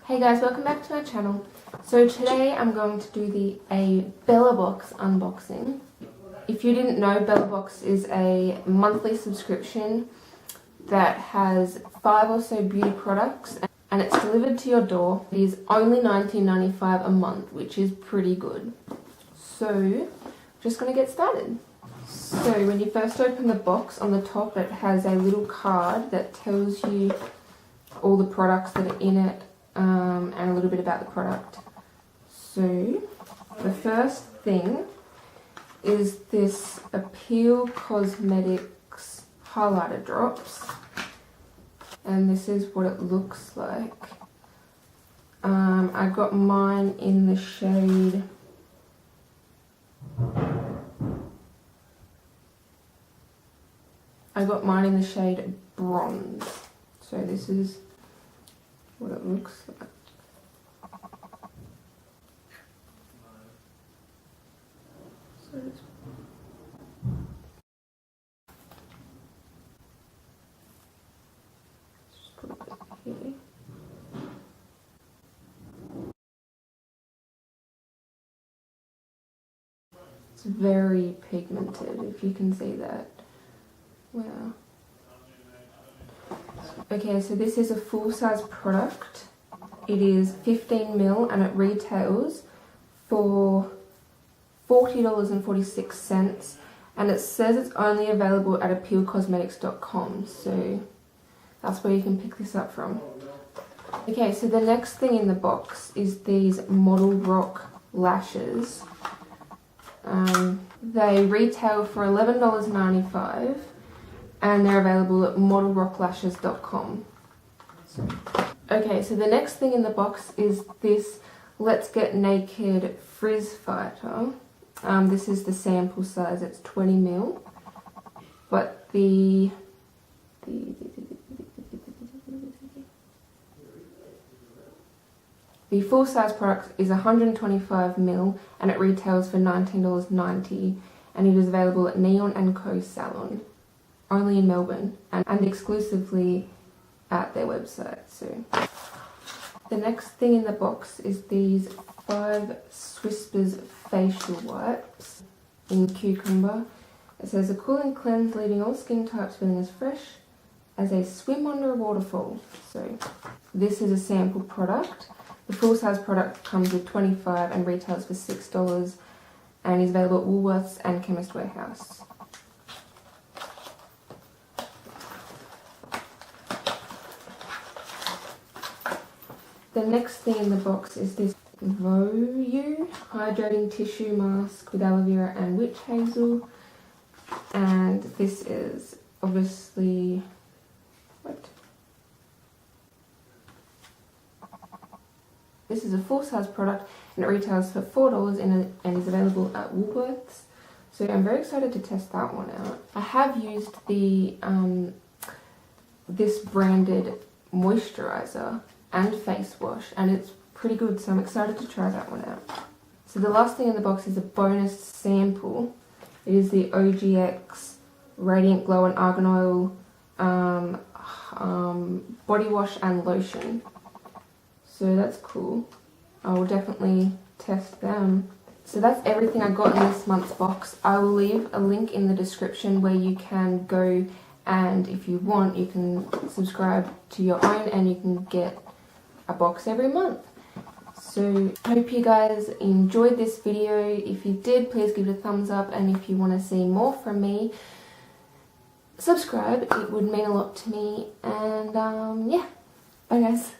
Hey guys, welcome back to my channel. So today I'm going to do a Bellabox unboxing. If you didn't know, Bellabox is a monthly subscription that has 5 or so beauty products and it's delivered to your door. It is only $19.95 a month, which is pretty good. So, just going to get started. So when you first open the box, on the top it has a little card that tells you all the products that are in it and a little bit about the product. So the first thing is this Appeal Cosmetics highlighter drops, and this is what it looks like. I got mine in the shade bronze. So this is what it looks like. So just put it here. It's very pigmented, if you can see that. Wow. Okay, so this is a full-size product. It is 15 ml and it retails for $40.46, and it says it's only available at appealcosmetics.com, so that's where you can pick this up from. Okay, so the next thing in the box is these Model Rock lashes. They retail for $11.95 and they're available at modelrocklashes.com. Okay, so the next thing in the box is this Let's Get Naked Frizz Fighter. This is the sample size, it's 20 ml, but the full size product is 125 ml and it retails for $19.90, and it is available at Neon & Co Salon, only in Melbourne, and exclusively at their website. So the next thing in the box is these 5 Swispers facial wipes in cucumber. It says a cool and cleanse, leaving all skin types feeling as fresh as a swim under a waterfall. So this is a sample product. The full size product comes with 25 and retails for $6 and is available at Woolworths and Chemist Warehouse. The next thing in the box is this Voyu hydrating tissue mask with aloe vera and witch hazel, and this is obviously This is a full-size product and it retails for $4 and is available at Woolworths. So I'm very excited to test that one out. I have used the this branded moisturizer and face wash and it's pretty good, so I'm excited to try that one out. So the last thing in the box is a bonus sample. It is the OGX Radiant Glow and Argan Oil body wash and lotion. So that's cool. I will definitely test them. So that's everything I got in this month's box. I will leave a link in the description where you can go, and if you want you can subscribe to your own and you can get a box every month. So I hope you guys enjoyed this video. If you did, please give it a thumbs up, and if you want to see more from me, subscribe. It would mean a lot to me. And yeah, bye guys.